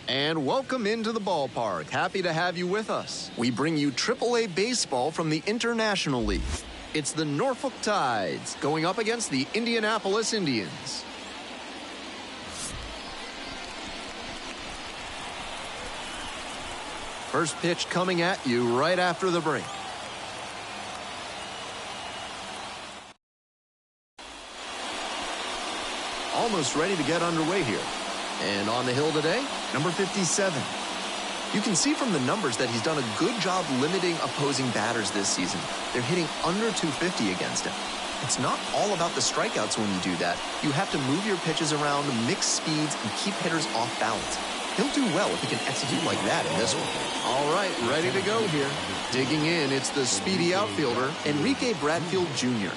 And welcome into the ballpark. Happy to have you with us. We bring you AAA baseball from the International League. It's the Norfolk Tides going up against the Indianapolis Indians. First pitch coming at you right after the break. Almost ready to get underway here. And on the hill today, number 57. You can see from the numbers that he's done a good job limiting opposing batters this season. They're hitting under 250 against him. It's not all about the strikeouts when you do that. You have to move your pitches around, mix speeds, and keep hitters off balance. He'll do well if he can execute like that in this one. All right, ready to go here. Digging in, it's the speedy outfielder, Enrique Bradfield Jr.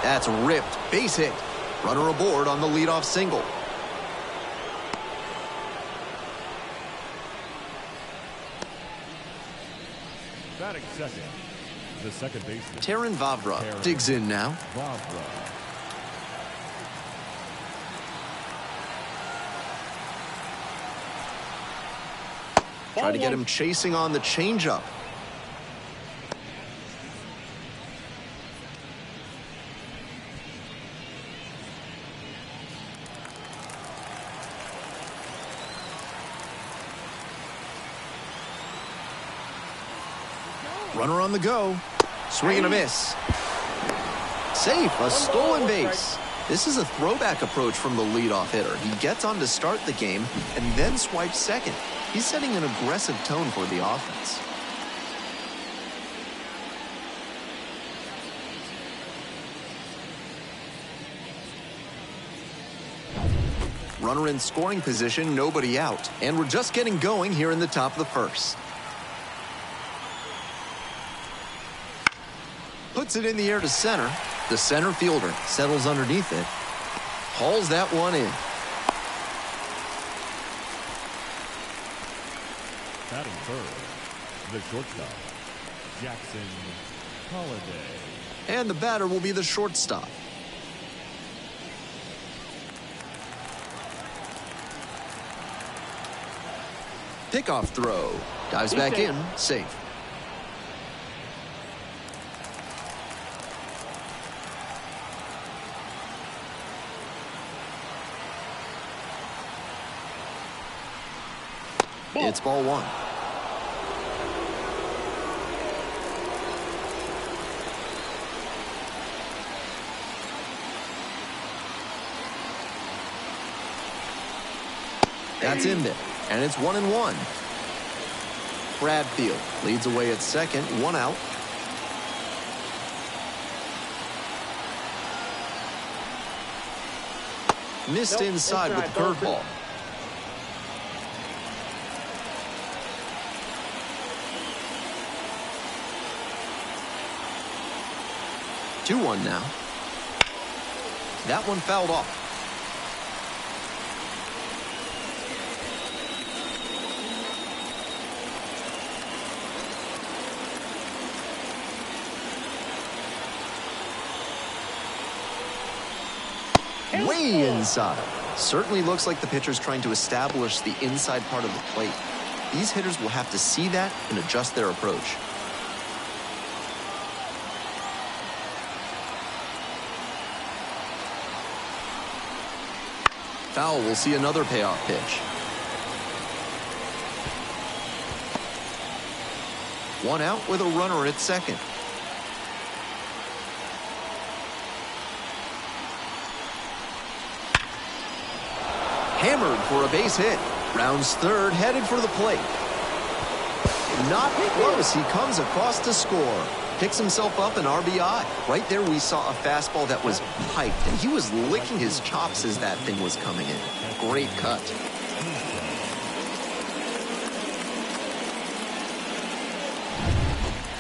That's ripped, base hit. Runner aboard on the leadoff single. Batting second, the second baseman. Taron Vavra digs in now. Try to get him chasing on the changeup. Runner on the go. Swing and a miss. Safe, a stolen base. This is a throwback approach from the leadoff hitter. He gets on to start the game and then swipes second. He's setting an aggressive tone for the offense. Runner in scoring position, nobody out. And we're just getting going here in the top of the first. Puts it in the air to center. The center fielder settles underneath it. Hauls that one in. Batting third, the shortstop, Jackson Holiday. And the batter will be the shortstop. Pickoff throw. Dives back in, safe. It's ball one. That's in there, and it's 1-1. Bradfield leads away at second, one out. Missed inside with the curveball. Two 2-1 now. That one fouled off. Way inside. Certainly looks like the pitcher's trying to establish the inside part of the plate. These hitters will have to see that and adjust their approach. Foul will see another payoff pitch. One out with a runner at second. Hammered for a base hit. Rounds third, headed for the plate. Not close. He comes across to score. Picks himself up an RBI. Right there we saw a fastball that was piped, and he was licking his chops as that thing was coming in. Great cut.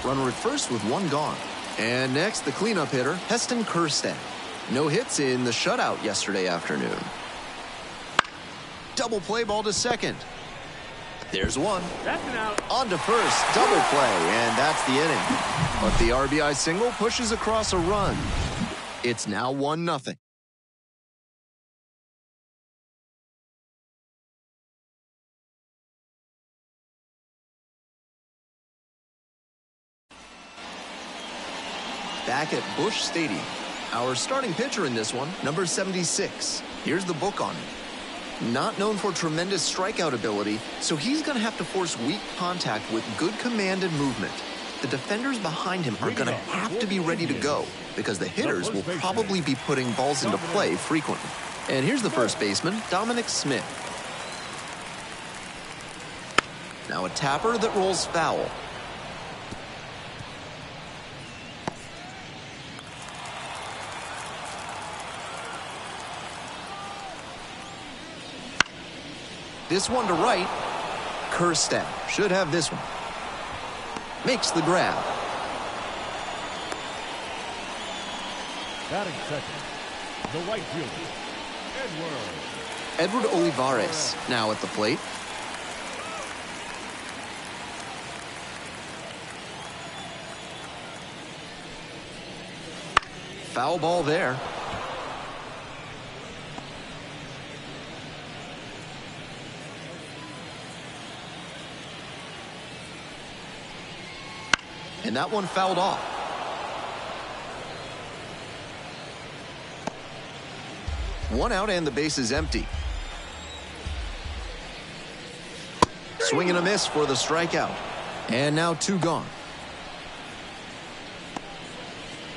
Runner at first with one gone. And next, the cleanup hitter, Heston Kjerstad. No hits in the shutout yesterday afternoon. Double play ball to second. There's one. That's an out. On to first, double play, and that's the inning. But the RBI single pushes across a run. It's now 1-0. back at Busch Stadium. Our starting pitcher in this one, number 76. Here's the book on him. Not known for tremendous strikeout ability, so he's going to have to force weak contact with good command and movement. The defenders behind him are going to have to be ready to go because the hitters will probably be putting balls into play frequently. And here's the first baseman, Dominic Smith. Now a tapper that rolls foul. This one to right. Kerstad should have this one. Makes the grab. Batting second, the right fielder, Edward Olivares now at the plate. Foul ball there. And that one fouled off. One out and the base is empty. Swing and a miss for the strikeout. And now two gone.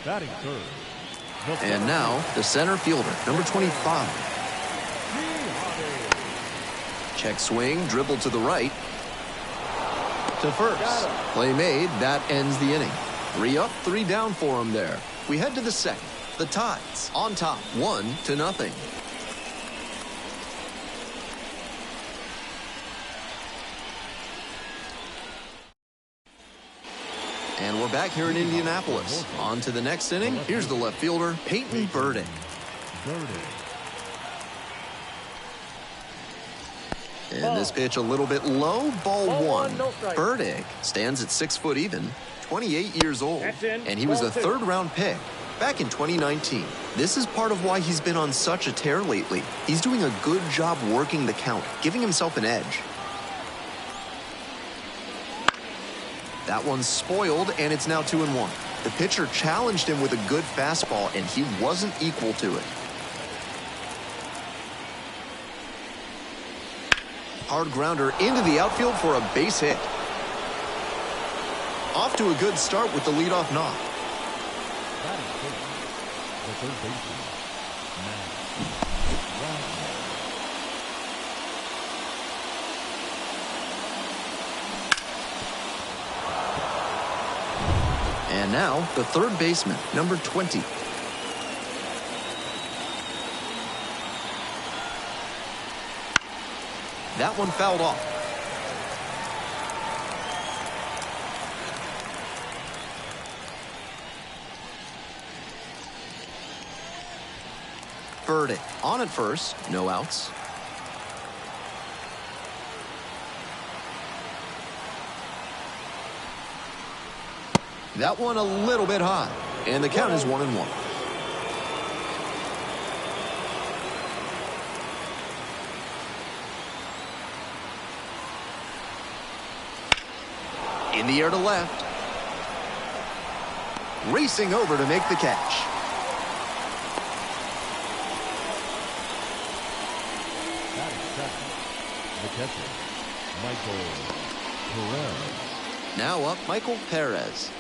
batting third. And now the center fielder, number 25. Check swing, dribble to the right. To first. Play made. That ends the inning. 3 up, 3 down for him there. We head to the second. The Tides on top, 1-0. And we're back here in Indianapolis. On to the next inning. Here's the left fielder, Peyton Burdick. And this pitch a little bit low, ball one. Burdick stands at 6 foot even, 28 years old, and he was a third-round pick back in 2019. This is part of why he's been on such a tear lately. He's doing a good job working the count, giving himself an edge. That one's spoiled, and it's now 2-1. The pitcher challenged him with a good fastball, and he wasn't equal to it. Hard grounder into the outfield for a base hit. Off to a good start with the leadoff knock. And now the third baseman, number 20. That one fouled off. Burdick on at first, no outs. That one a little bit high, and the count is 1-1. In the air to left. Racing over to make the catch. The catcher, Michael Perez. Now up, Michael Perez.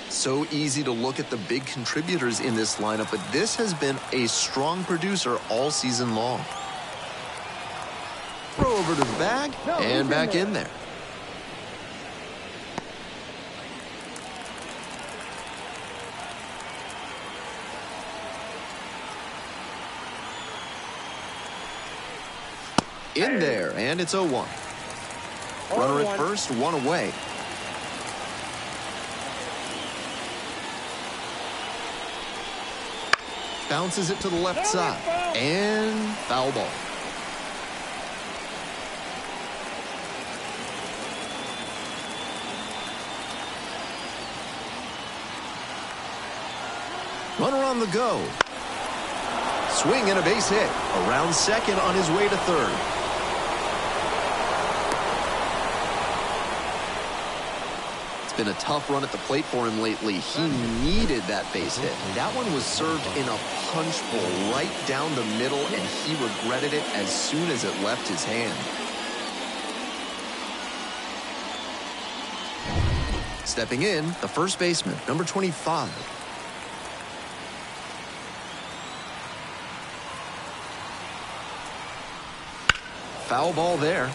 So easy to look at the big contributors in this lineup, but this has been a strong producer all season long. Throw over to the bag, and back in there. In there, and it's 0-1. Runner at first, one away. Bounces it to the left side, and foul ball. Runner on the go. Swing and a base hit. Around second on his way to third. been a tough run at the plate for him lately. He needed that base hit. That one was served in a punch bowl right down the middle, and he regretted it as soon as it left his hand. Stepping in, the first baseman, number 25. Foul ball there.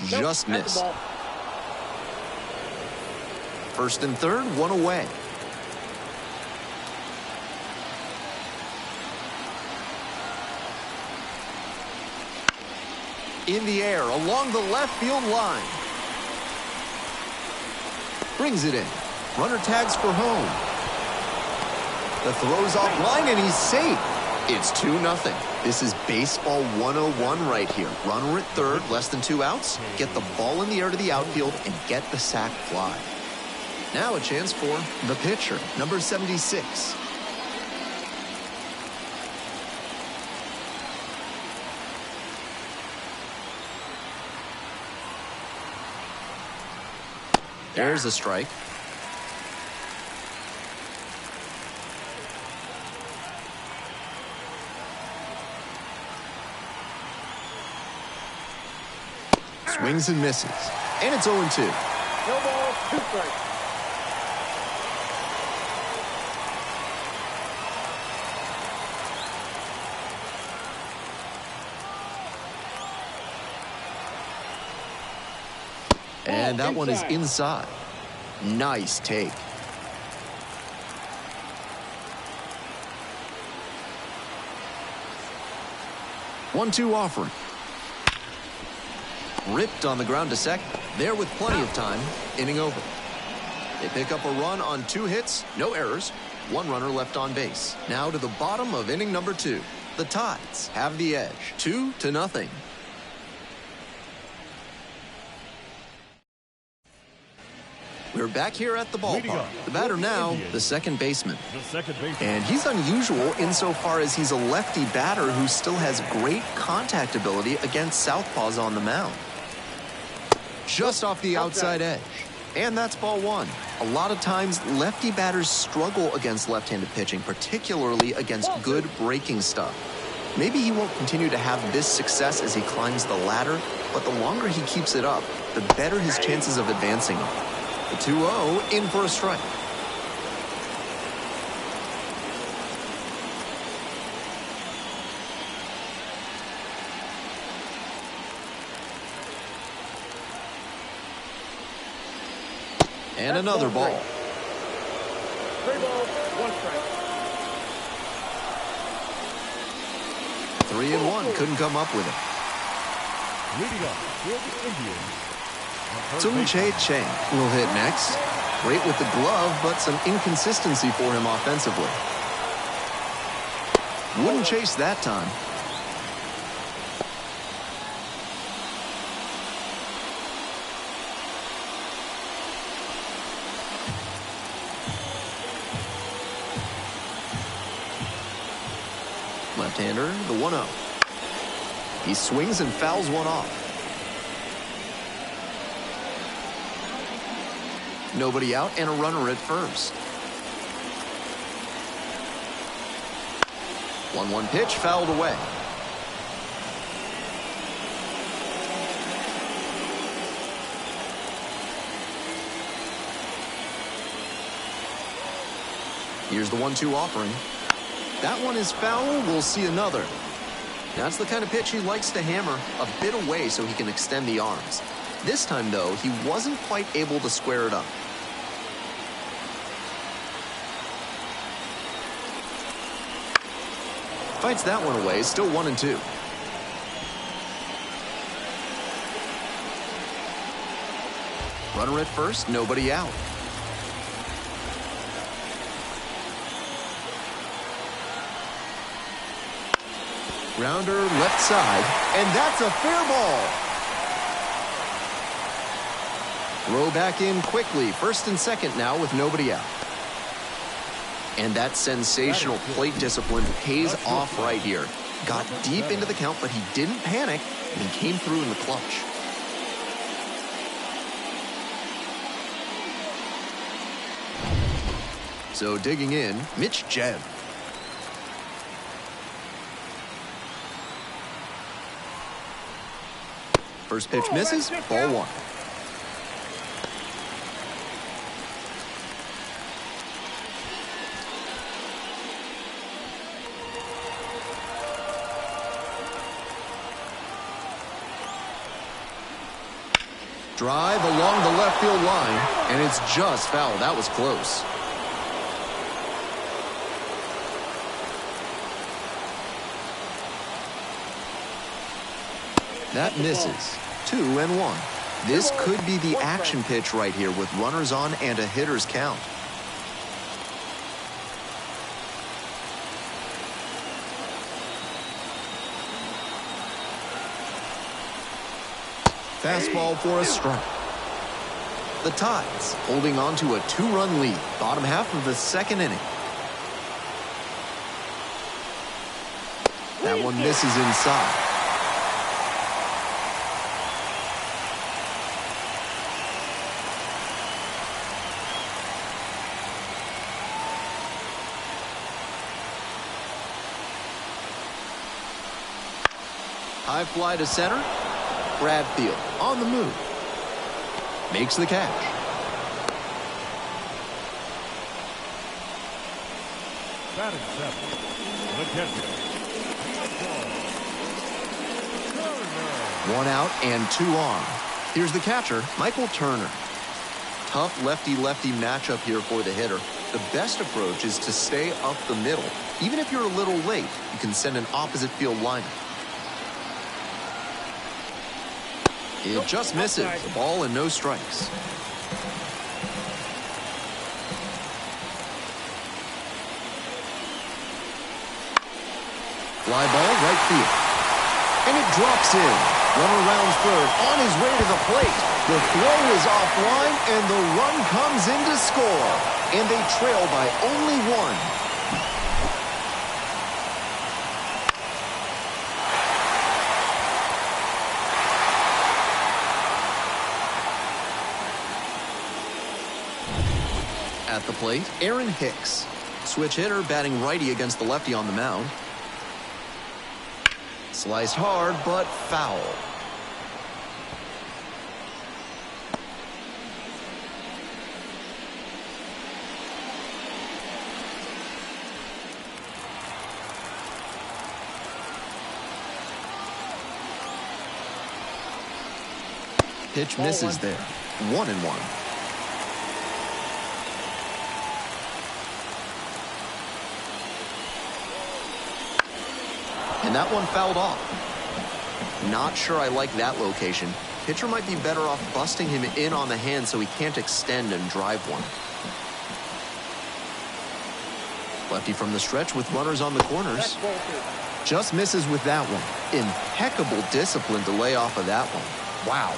Just missed. First and third, one away. In the air, along the left field line. Brings it in. Runner tags for home. The throw's offline, and he's safe. It's 2-0. This is baseball 101 right here. Runner at third, less than 2 outs. Get the ball in the air to the outfield and get the sac fly. Now a chance for the pitcher, number 76. There's a strike. Swings and misses. And it's 0-2. No ball, 2 strikes. And that one is inside. Nice take. One-two offering. Ripped on the ground to second. There with plenty of time. Inning over. They pick up a run on 2 hits, no errors, 1 runner left on base. Now to the bottom of inning number 2. The Tides have the edge, 2-0. We're back here at the ballpark. The batter now, the second baseman. And he's unusual insofar as he's a lefty batter who still has great contact ability against southpaws on the mound. Just off the outside edge. And that's ball 1. A lot of times, lefty batters struggle against left-handed pitching, particularly against good breaking stuff. Maybe he won't continue to have this success as he climbs the ladder, but the longer he keeps it up, the better his chances of advancing are. The 2-0 in for a strike. And another ball. 3 balls, 1 strike. 3-1, couldn't come up with it. Leading up for the Indians. Tsung-Che Cheng will hit next. Great with the glove, but some inconsistency for him offensively. Wouldn't chase that time. Left-hander, the 1-0. He swings and fouls one off. Nobody out and a runner at first. 1-1 pitch fouled away. Here's the 1-2 offering. That one is foul. We'll see another. That's the kind of pitch he likes to hammer a bit away so he can extend the arms. This time, though, he wasn't quite able to square it up. Fights that one away, still 1-2. Runner at first, nobody out. Grounder left side, and that's a fair ball. Throw back in quickly. First and second now with nobody out. And that sensational plate discipline pays off right here. Got deep into the count, but he didn't panic, and he came through in the clutch. So digging in, Mitch Jebb. First pitch misses, ball one. Drive along the left field line, and it's just foul. That was close. That misses. 2-1. This could be the action pitch right here with runners on and a hitter's count. Fastball for a strike. The Tides holding on to a 2-run lead. Bottom half of the second inning. That one misses inside. High fly to center. Bradfield on the move. Makes the catch. Batting seven. The catcher. One out and two on. Here's the catcher, Michael Turner. Tough lefty-lefty matchup here for the hitter. The best approach is to stay up the middle. Even if you're a little late, you can send an opposite field lineup. It just misses. A ball and no strikes. Fly ball right field. And it drops in. Runner rounds third on his way to the plate. The throw is offline and the run comes in to score. And they trail by only one. At the plate, Aaron Hicks. Switch hitter batting righty against the lefty on the mound. Sliced hard, but foul. Pitch misses there. 1-1. And that one fouled off. Not sure I like that location. Pitcher might be better off busting him in on the hand so he can't extend and drive one. Lefty from the stretch with runners on the corners. Just misses with that one. Impeccable discipline to lay off of that one. Wow.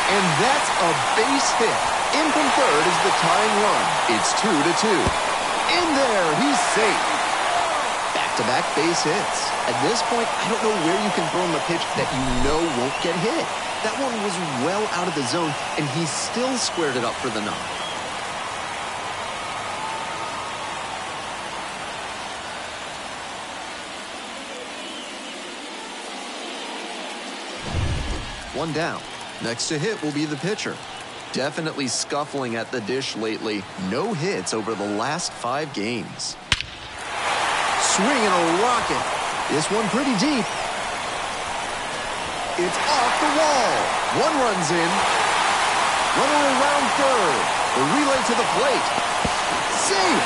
And that's a base hit. In from third is the tying run. It's 2-2. In there, he's safe. Back-to-back base hits. At this point, I don't know where you can throw him a pitch that you know won't get hit. That one was well out of the zone, and he still squared it up for the knock. One down. Next to hit will be the pitcher. Definitely scuffling at the dish lately. No hits over the last 5 games. Swinging a rocket. This one pretty deep. It's off the wall. One runs in. Runner around third. The relay to the plate. Safe.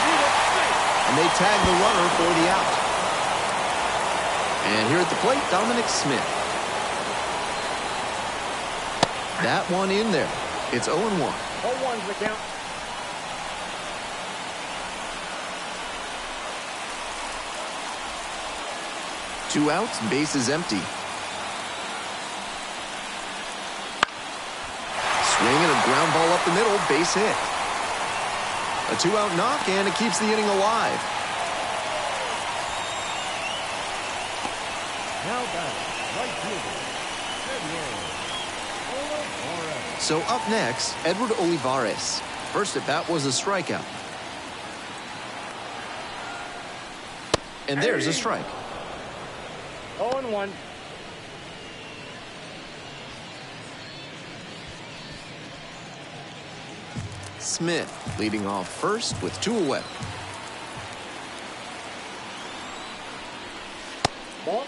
And they tag the runner for the out. And here at the plate, Dominic Smith. That one in there. It's 0-1. 0-1's the count. 2 outs, bases empty. Swing and a ground ball up the middle, base hit. A 2-out knock, and it keeps the inning alive. Now batting, right fielder, Edward. So up next, Edward Olivares. First at bat was a strikeout. And there's a strike. 0-1. Smith leading off first with 2 away. Ball.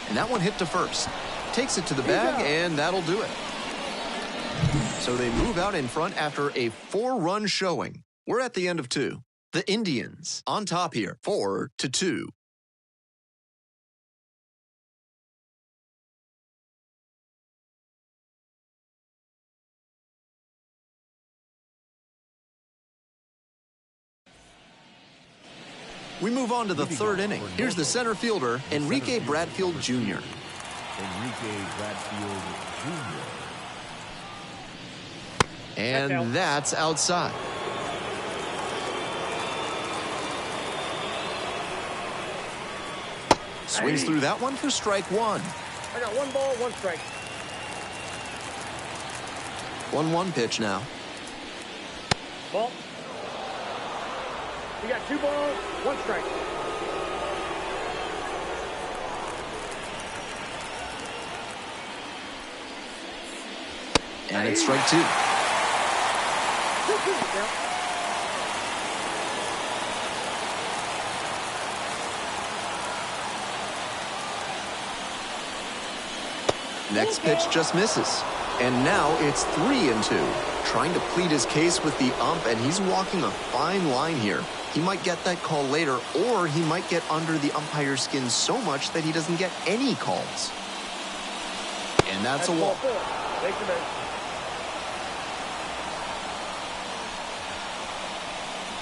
And that one hit to first. Takes it to the bag, and that'll do it. So they move out in front after a 4-run showing. We're at the end of 2. The Indians on top here, 4-2. We move on to the 3rd inning. Here's the center fielder, Enrique Bradfield Jr. Enrique Bradfield Jr. And that's outside. Swings through that one for strike 1. I got 1 ball, 1 strike. 1-1 pitch now. Ball. You got 2 balls, 1 strike. And it's strike 2. Next pitch just misses. And now it's 3-2. Trying to plead his case with the ump, and he's walking a fine line here. He might get that call later, or he might get under the umpire's skin so much that he doesn't get any calls. And that's a walk. Take the man.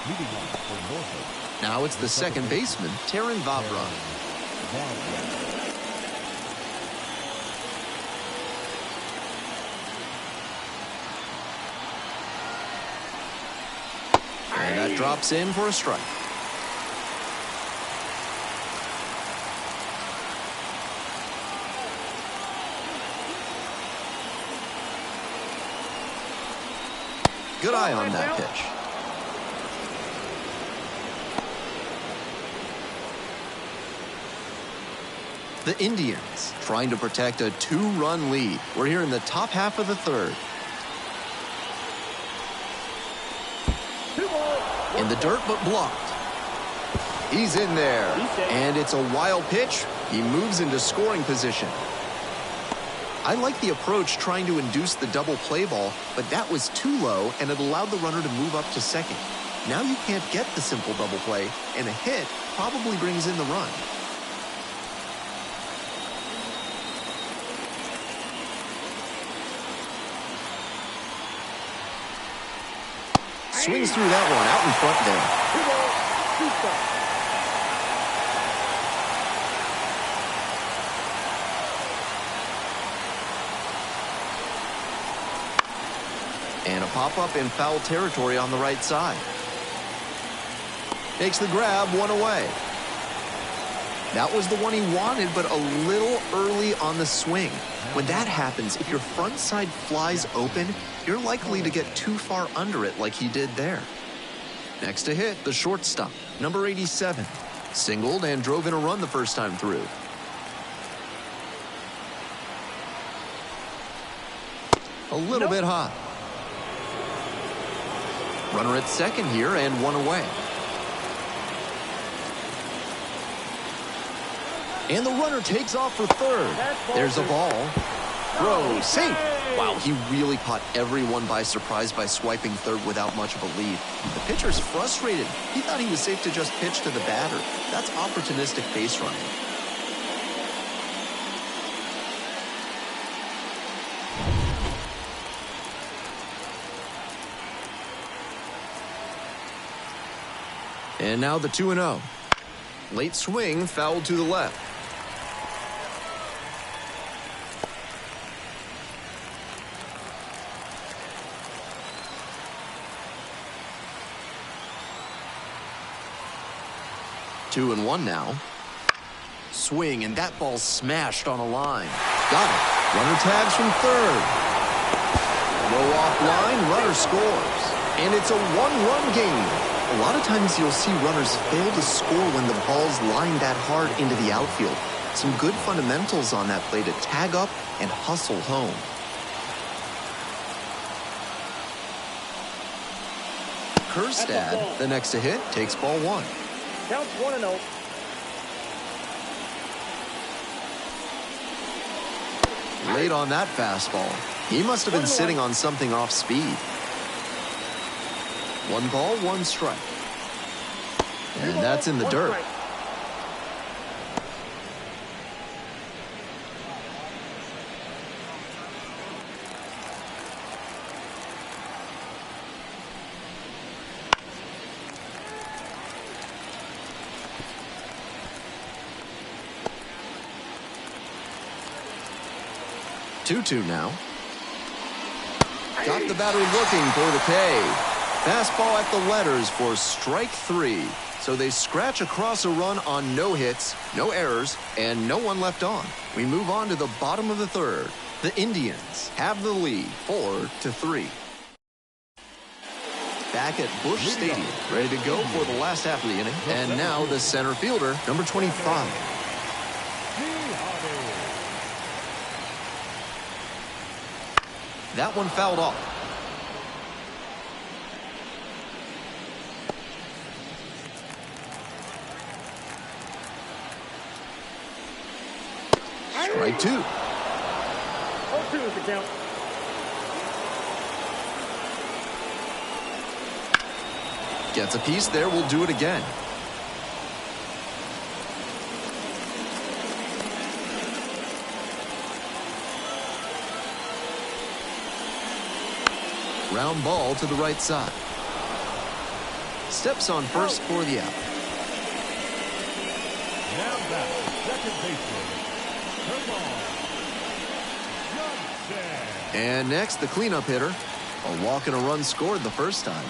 Leading off for Norfolk. Now it's the second baseman, Taron Vavra. And that drops in for a strike. Good eye on that pitch. The Indians trying to protect a 2-run lead. We're here in the top half of the 3rd. In the dirt, but blocked. He's in there. And it's a wild pitch. He moves into scoring position. I like the approach trying to induce the double play ball, but that was too low, and it allowed the runner to move up to second. Now you can't get the simple double play, and a hit probably brings in the run. Swings through that one out in front there. 2 balls, 2 strikes. And a pop-up in foul territory on the right side. Makes the grab, 1 away. That was the one he wanted, but a little early on the swing. When that happens, if your front side flies open, you're likely to get too far under it like he did there. Next to hit, the shortstop, number 87. Singled and drove in a run the first time through. A little bit hot. Runner at second here and 1 away. And the runner takes off for third. There's a ball. Throw, safe. Wow, he really caught everyone by surprise by swiping third without much of a lead. The pitcher's frustrated. He thought he was safe to just pitch to the batter. That's opportunistic base running. And now the 2-0. Late swing, fouled to the left. Two and one now. Swing, and that ball smashed on a line. Got it. Runner tags from third. Low off line, runner scores. And it's a one-run game. A lot of times you'll see runners fail to score when the ball's lined that hard into the outfield. Some good fundamentals on that play to tag up and hustle home. Kerstad, the next to hit, takes ball one. Counts 1-0. Late on that fastball. He must have been sitting on something off speed. 1 ball, 1 strike. And that's in the dirt. 2-2 now. Got the batter looking for the K. Fastball at the letters for strike 3. So they scratch across a run on no hits, no errors, and no one left on. We move on to the bottom of the third. The Indians have the lead 4-3. Back at Busch Stadium, ready to go for the last half of the inning. And now the center fielder, number 25. That one fouled off. Strike 2. 0-2 is the count. Gets a piece there, we'll do it again. Round ball to the right side. Steps on first for the out. Now back, second baseman. Come on. And next, the cleanup hitter. A walk and a run scored the first time.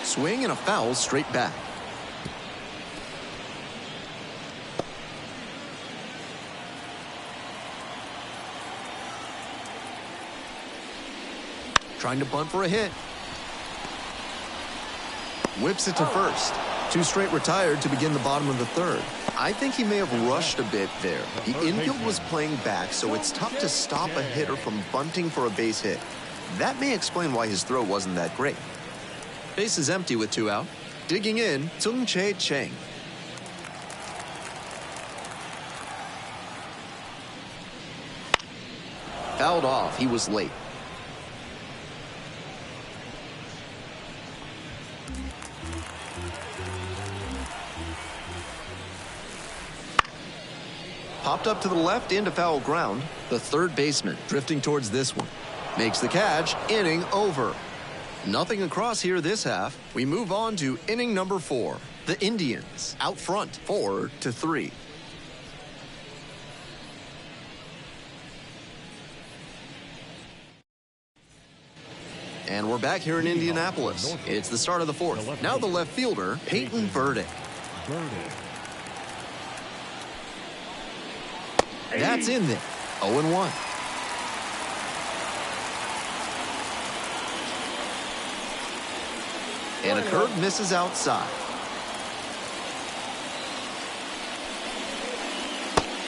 Swing and a foul straight back. Trying to bunt for a hit. Whips it to first. 2 straight retired to begin the bottom of the third. I think he may have rushed a bit there. The infield was playing back, so it's tough to stop a hitter from bunting for a base hit. That may explain why his throw wasn't that great. Base is empty with 2 out. Digging in, Tsung-Che Cheng. Fouled off, he was late. Popped up to the left into foul ground. The third baseman drifting towards this one. Makes the catch, inning over. Nothing across here this half. We move on to inning number 4. The Indians out front 4-3. And we're back here in Indianapolis. It's the start of the 4th. Now the left fielder, Peyton Burdick. That's in there. 0-1. And a curve misses outside.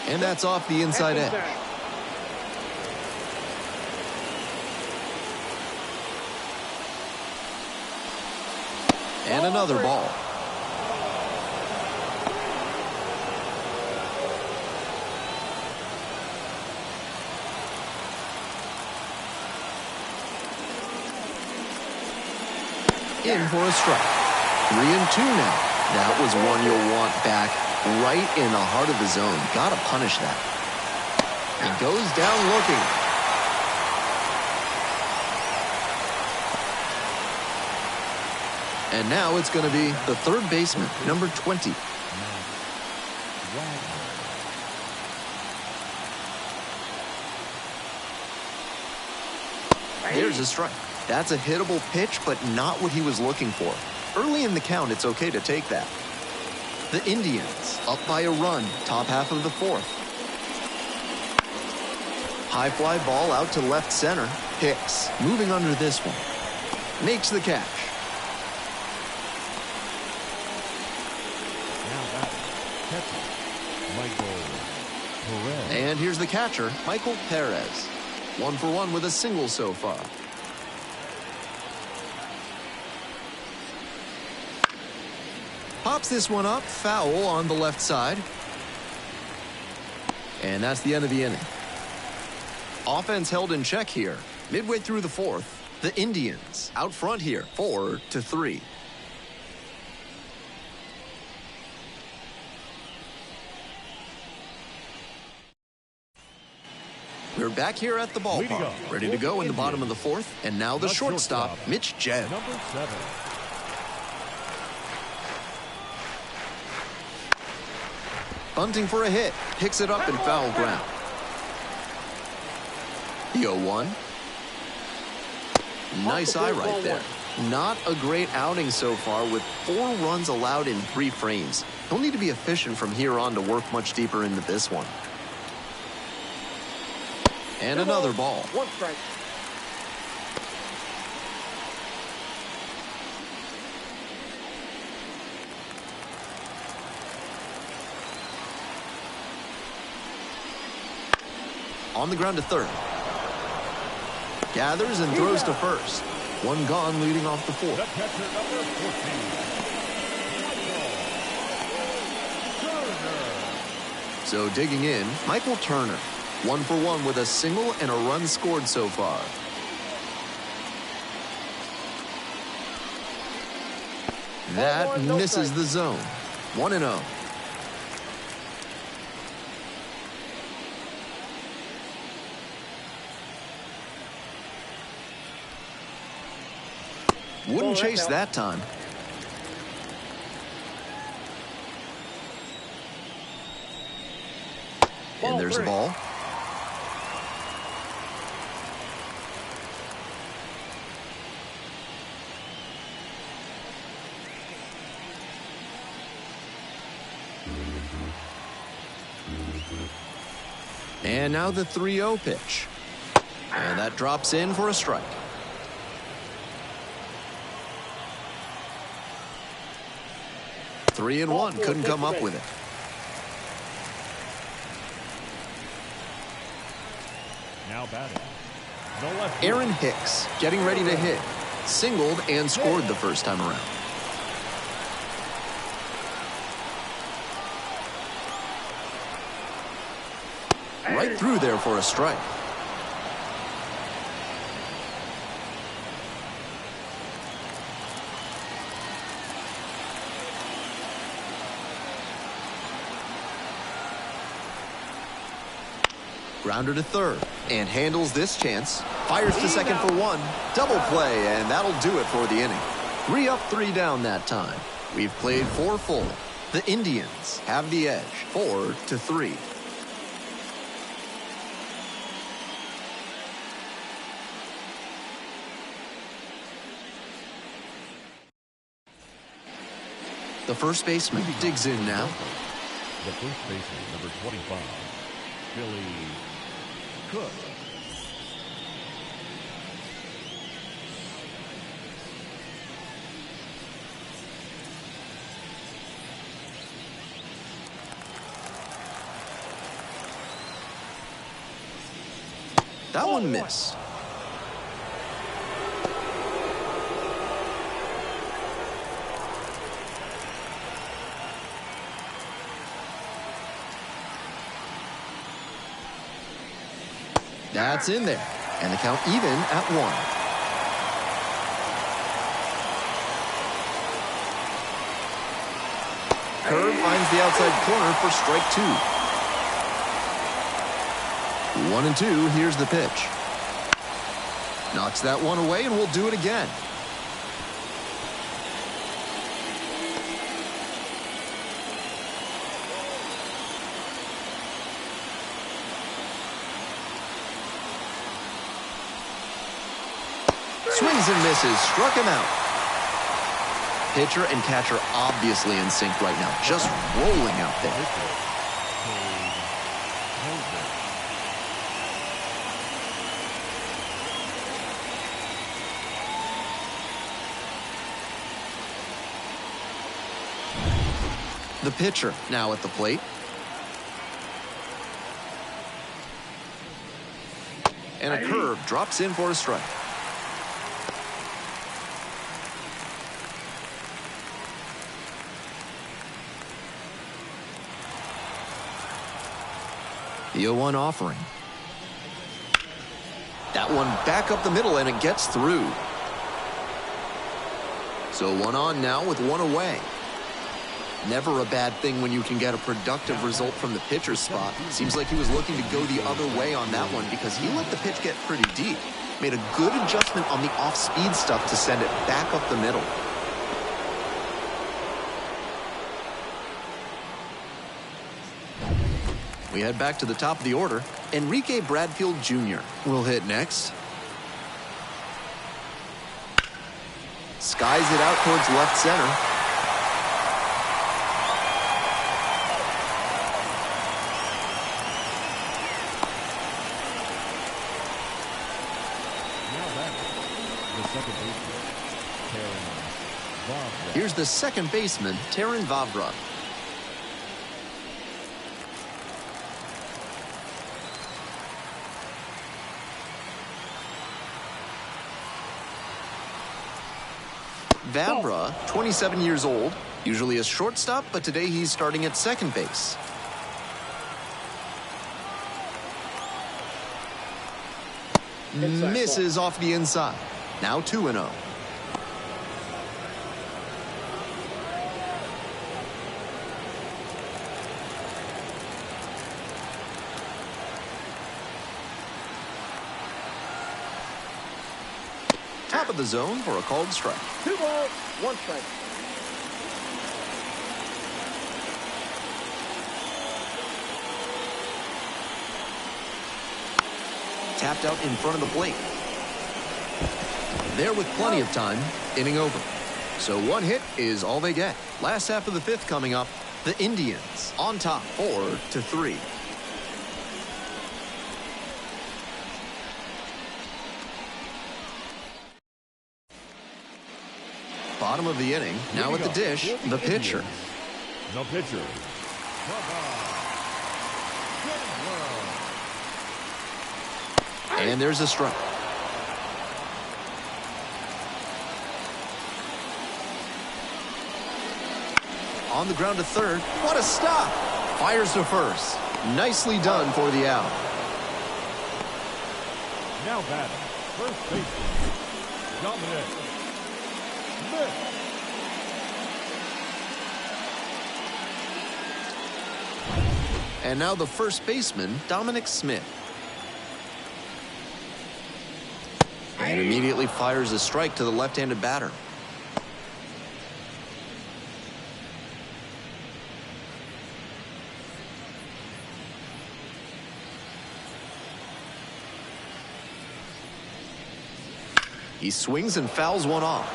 And that's off the inside edge. And another ball. In for a strike. 3-2 now. That was one you'll want back right in the heart of the zone. Gotta punish that. He goes down looking. And now it's going to be the third baseman, number 20. There's a strike. That's a hittable pitch, but not what he was looking for. Early in the count, it's okay to take that. The Indians up by a run, top half of the fourth. High fly ball out to left center. Hicks moving under this one. Makes the catch. And here's the catcher, Michael Perez. 1 for 1 with a single so far. Pops this one up, foul on the left side. And that's the end of the inning. Offense held in check here. Midway through the fourth, the Indians out front here, 4-3. We're back here at the ballpark, ready to go in the bottom of the fourth, and now the shortstop, Mitch Jebb. Number 7. Bunting for a hit, picks it up in foul ground. The 0-1. Nice eye right there. Not a great outing so far with 4 runs allowed in 3 frames. He'll need to be efficient from here on to work much deeper into this one. And another ball. 1 strike. On the ground to third. Gathers and throws to first. 1 gone leading off the fourth. The catcher, number 14. So digging in, Michael Turner. 1 for 1 with a single and a run scored so far. That misses the zone. 1-0. Wouldn't chase that time. And there's the ball. And now the 3-0 pitch. And that drops in for a strike. Three and one, couldn't come up with it. Now batting. The left. Aaron Hicks getting ready to hit. Singled and scored the first time around. Right through there for a strike. Grounder to third and handles this chance. Fires to second for 1. Double play, and that'll do it for the inning. 3 up, 3 down that time. We've played 4 full. The Indians have the edge, 4-3. The first baseman digs in now. The first baseman, number 25, Billy Cook. That one missed. That's in there, and the count even at 1. Curve finds the outside corner for strike 2. 1-2, here's the pitch. Knocks that one away, and we'll do it again. Swings and misses, struck him out. Pitcher and catcher obviously in sync right now, just rolling out there. The pitcher now at the plate. And a curve drops in for a strike. The 0-1 offering. That one back up the middle, and it gets through. So 1 on now with 1 away. Never a bad thing when you can get a productive result from the pitcher's spot. Seems like he was looking to go the other way on that one because he let the pitch get pretty deep. Made a good adjustment on the off-speed stuff to send it back up the middle. We head back to the top of the order. Enrique Bradfield Jr. will hit next. Skies it out towards left center. Here's the second baseman, Taron Vavra. Vavra, 27 years old, usually a shortstop, but today he's starting at second base. Misses off the inside. Now 2-0. Top of the zone for a called strike. 2 balls, 1 strike. Tapped out in front of the plate. There with plenty of time, inning over. So 1 hit is all they get. Last half of the 5th coming up. The Indians on top 4-3. Bottom of the inning. Now at the dish, the pitcher. The pitcher. And there's a strike. On the ground to third. What a stop! Fires to first. Nicely done for the out. Now batting, first baseman, Dominic Smith. And now the first baseman, Dominic Smith. And immediately fires a strike to the left-handed batter. He swings and fouls one off.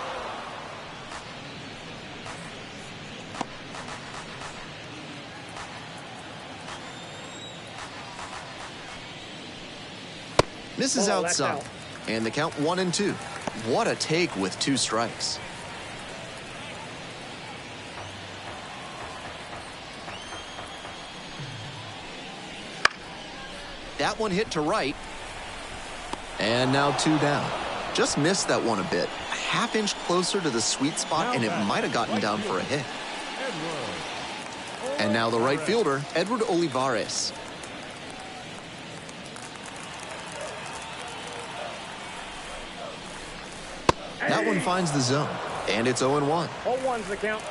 Misses outside. Out. And the count 1-2. What a take with 2 strikes. That one hit to right. And now 2 down. Just missed that one a bit. A half-inch closer to the sweet spot, and it might have gotten down for a hit. And now the right fielder, Edward Olivares. That one finds the zone, and it's 0-1. 0-1's the count.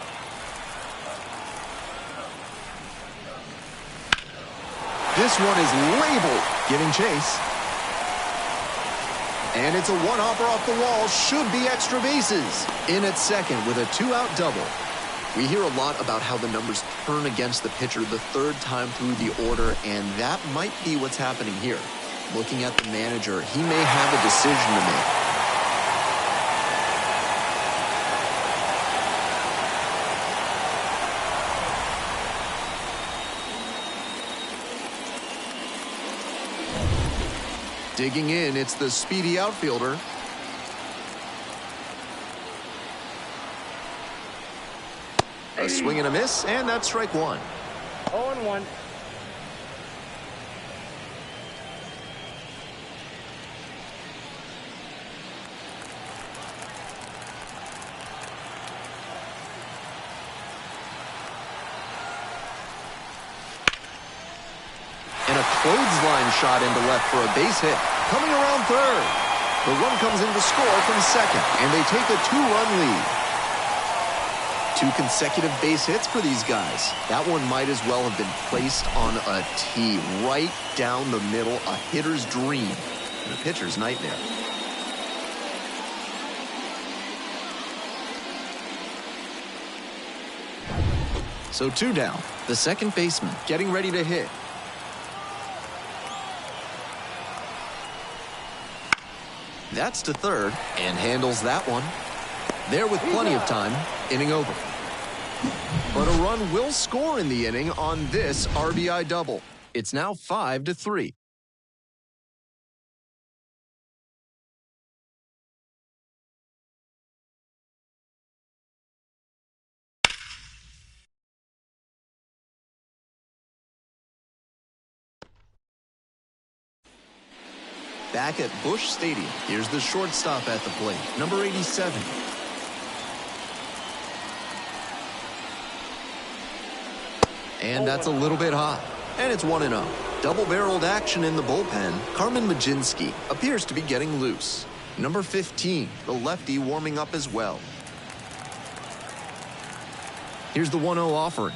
This one is labeled, giving chase. And it's a one-hopper off the wall, should be extra bases. In at second with a 2-out double. We hear a lot about how the numbers turn against the pitcher the 3rd time through the order, and that might be what's happening here. Looking at the manager, he may have a decision to make. Digging in, it's the speedy outfielder. A swing and a miss, and that's strike one. 0-1. And a clothesline shot into left for a base hit. Coming around third. The run comes in to score from second, and they take a 2-run lead. 2 consecutive base hits for these guys. That one might as well have been placed on a tee, right down the middle, a hitter's dream and a pitcher's nightmare. So 2 down. The second baseman getting ready to hit. That's to third and handles that one. There with plenty of time, inning over. But a run will score in the inning on this RBI double. It's now 5-3. Back at Busch Stadium, here's the shortstop at the plate, number 87. And that's a little bit hot. And it's 1-0. Double-barreled action in the bullpen. Carmen Majinski appears to be getting loose. Number 15, the lefty, warming up as well. Here's the 1-0 offering.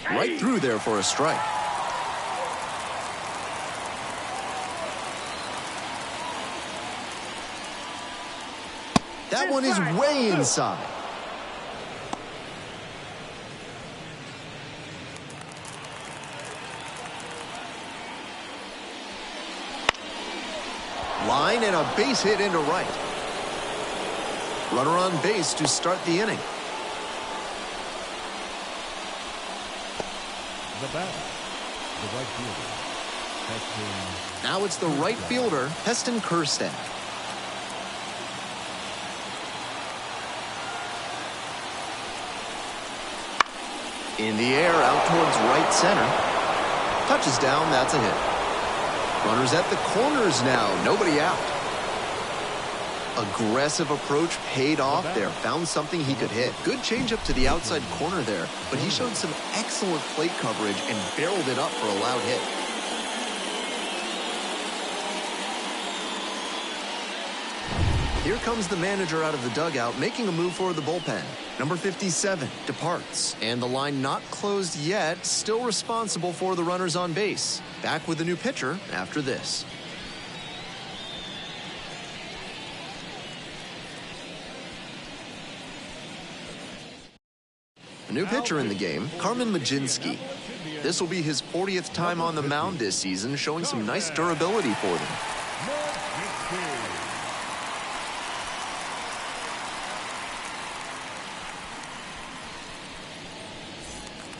Right through there for a strike. That one is way inside. Line and a base hit into right. Runner on base to start the inning. The batter, the right fielder, Heston. Now it's the right fielder, Heston Kjerstad. In the air, out towards right center. Touches down, that's a hit. Runners at the corners now, nobody out. Aggressive approach paid off there. Found something he could hit. Good changeup to the outside corner there, but he showed some excellent plate coverage and barreled it up for a loud hit. Here comes the manager out of the dugout, making a move for the bullpen. Number 57 departs, and the line not closed yet, still responsible for the runners on base. Back with a new pitcher after this. A new pitcher in the game, Carmen Majinski. This will be his 40th time on the mound this season, showing some nice durability for them.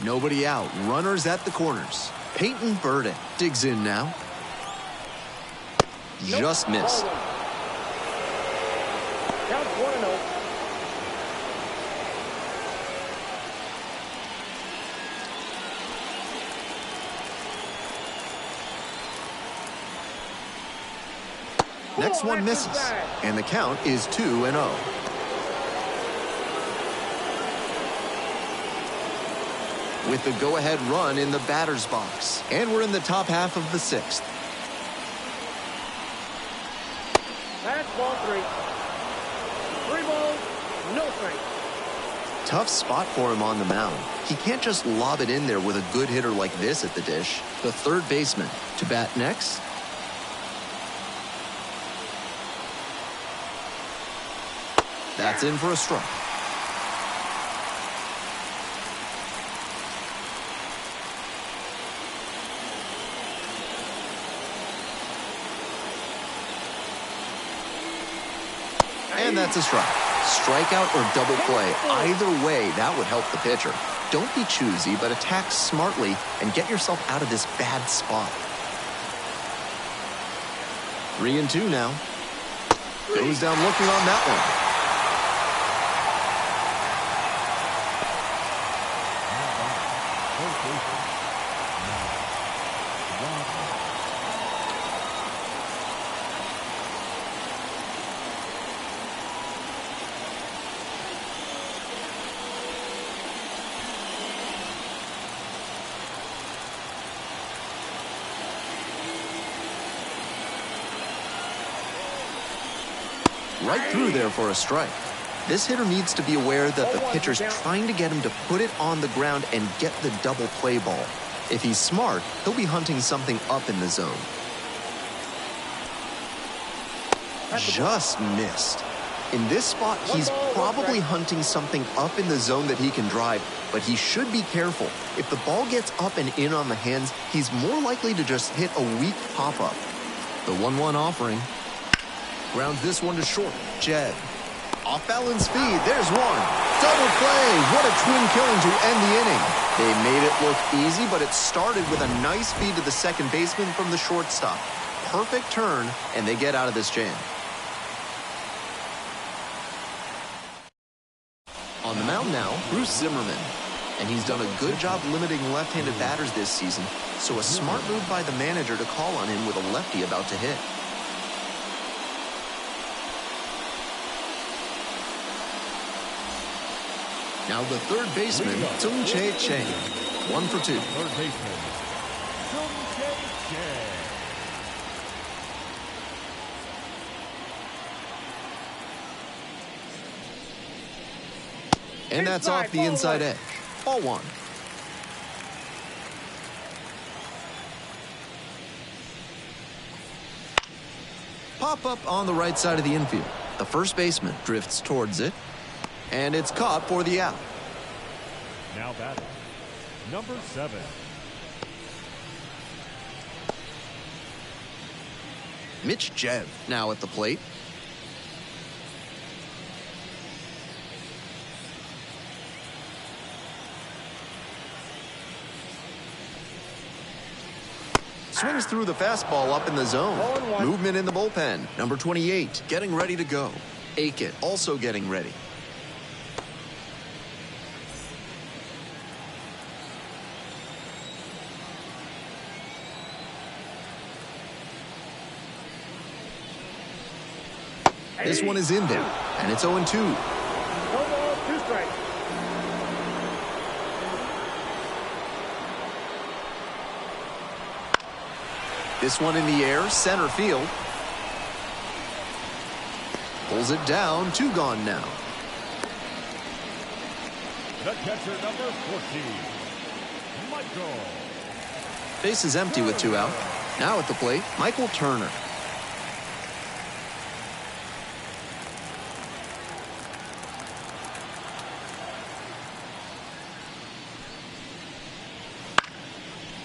Nobody out. Runners at the corners. Peyton Burdick digs in now. Just missed. Count 1-0. Next one misses, and the count is 2-0. With the go-ahead run in the batter's box. And we're in the top half of the 6th. That's ball 3. 3 balls, no strikes. Tough spot for him on the mound. He can't just lob it in there with a good hitter like this at the dish. The third baseman to bat next. That's in for a strike. And that's a strike. Strikeout or double play. Either way, that would help the pitcher. Don't be choosy, but attack smartly and get yourself out of this bad spot. 3-2 now. Goes down looking on that one. Right through there for a strike. This hitter needs to be aware that the pitcher's trying to get him to put it on the ground and get the double play ball. If he's smart, he'll be hunting something up in the zone. Just missed. In this spot, he's probably hunting something up in the zone that he can drive, but he should be careful. If the ball gets up and in on the hands, he's more likely to just hit a weak pop-up. The 1-1 offering. Grounds this one to short. Jed. Off-balance speed. There's one. Double play. What a twin killing to end the inning. They made it look easy, but it started with a nice feed to the second baseman from the shortstop. Perfect turn, and they get out of this jam. On the mound now, Bruce Zimmerman. And he's done a good job limiting left-handed batters this season, so a smart move by the manager to call on him with a lefty about to hit. Now the third baseman, Tung-Che Chang. 1 for 2. Third baseman, Tung-Che Chang. And that's off the inside edge. Ball 1. Pop up on the right side of the infield. The first baseman drifts towards it. And it's caught for the out. Now batting, number 7. Mitch Jev now at the plate. Swings through the fastball up in the zone. Movement in the bullpen. Number 28 getting ready to go. Aiken also getting ready. This one is in there, and it's 0-2. No ball, 2 strikes. This one in the air, center field. Pulls it down, 2 gone now. The catcher, number 14, Michael. Base is empty with 2 out. Now at the plate, Michael Turner.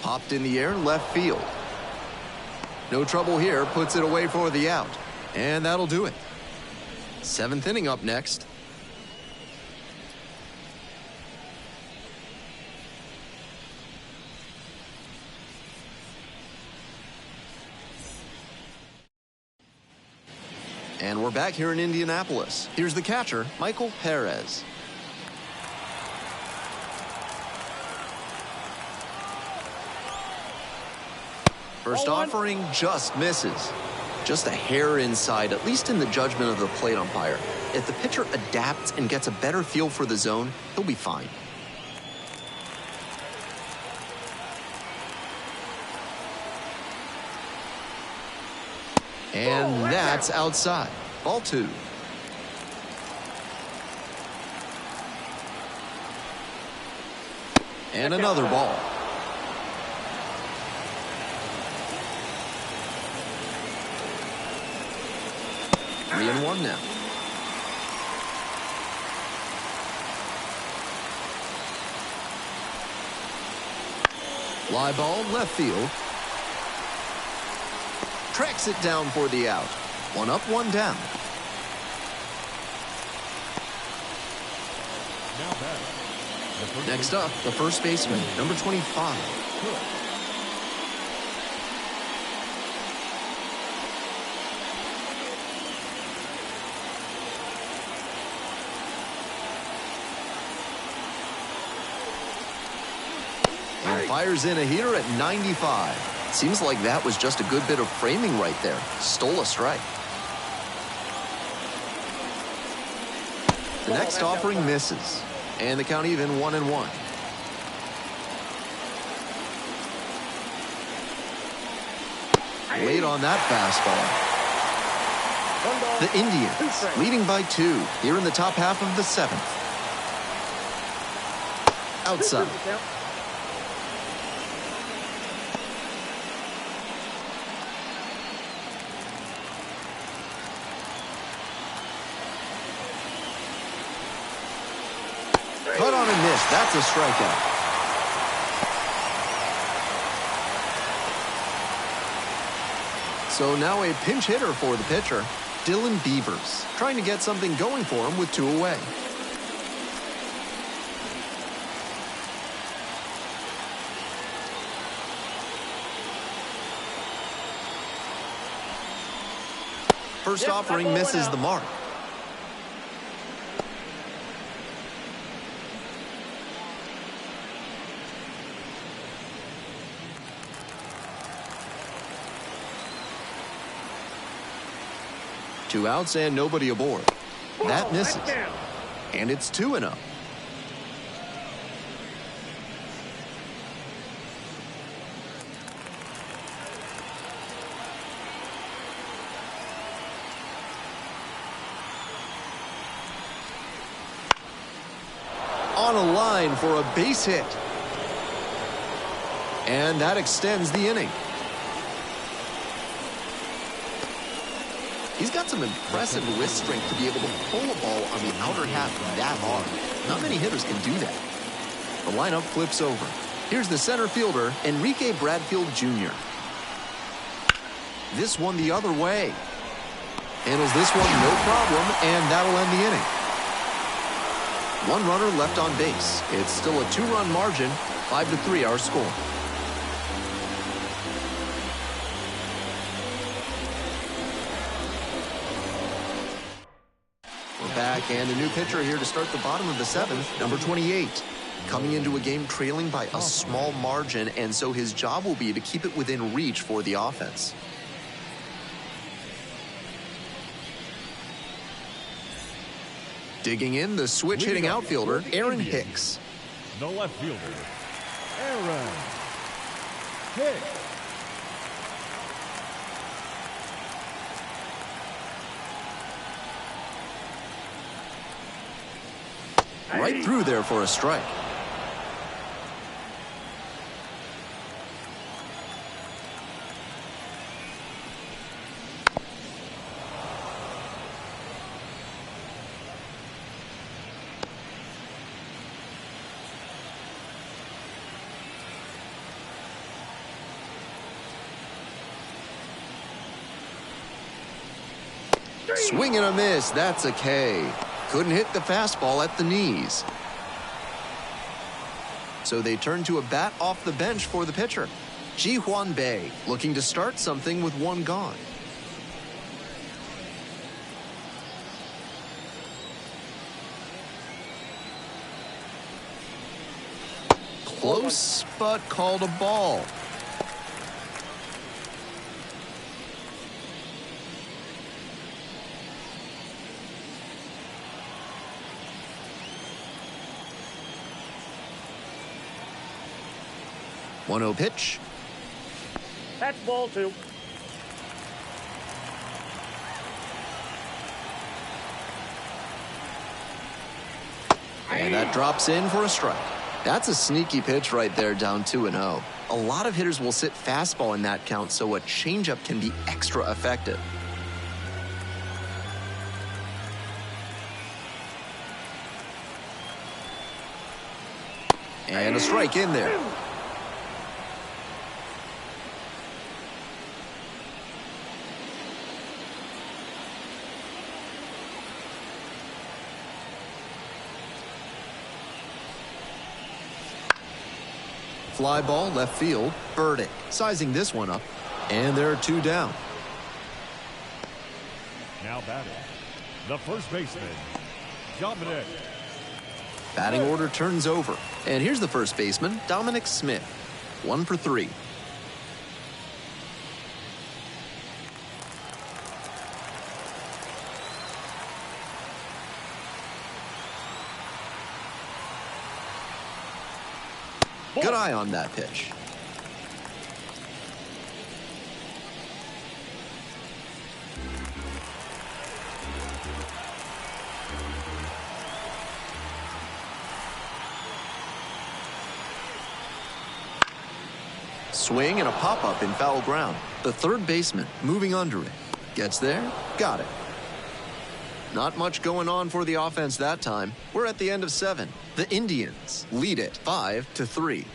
Popped in the air, left field. No trouble here, puts it away for the out. And that'll do it. 7th inning up next. And we're back here in Indianapolis. Here's the catcher, Michael Perez. First offering just misses. Just a hair inside, at least in the judgment of the plate umpire. If the pitcher adapts and gets a better feel for the zone, he'll be fine. And that's outside. Ball 2. And another ball. 3-1 now. Fly ball, left field. Tracks it down for the out. 1 up, 1 down. Next up, the first baseman, number 25. Fires in a heater at 95. Seems like that was just a good bit of framing right there. Stole a strike. The next offering misses. And the count even 1-1. Late on that fastball. The Indians leading by 2 here in the top half of the 7th. Outside. Cut on and miss. That's a strikeout. So now a pinch hitter for the pitcher, Dylan Beavers, trying to get something going for him with 2 away. First offering misses the mark. Two outs and nobody aboard. That misses. And it's 2-0. On a line for a base hit. And that extends the inning. He's got some impressive wrist strength to be able to pull a ball on the outer half that hard. Not many hitters can do that. The lineup flips over. Here's the center fielder, Enrique Bradfield Jr. This one the other way. Handles this one no problem, and that'll end the inning. 1 runner left on base. It's still a 2-run margin, 5-3 our score. Back and a new pitcher here to start the bottom of the 7th, number 28. Coming into a game trailing by a small margin, and so his job will be to keep it within reach for the offense. Digging in, the switch-hitting outfielder, Aaron Hicks. The left fielder, Aaron Hicks. Right through there for a strike. Swing and a miss. That's a K. Couldn't hit the fastball at the knees. So they turn to a bat off the bench for the pitcher. Ji-Hwan Bae looking to start something with 1 gone. Close, but called a ball. One-oh pitch. That's ball 2. And that drops in for a strike. That's a sneaky pitch right there, down 2-0. A lot of hitters will sit fastball in that count, so a changeup can be extra effective. And a strike in there. Fly ball left field. Burdick sizing this one up. And there are 2 down. Now batting, the first baseman, Dominic. Batting order turns over. And here's the first baseman, Dominic Smith. 1 for 3. Good eye on that pitch. Swing and a pop-up in foul ground. The third baseman moving under it. Gets there, got it. Not much going on for the offense that time. We're at the end of 7. The Indians lead it 5-3.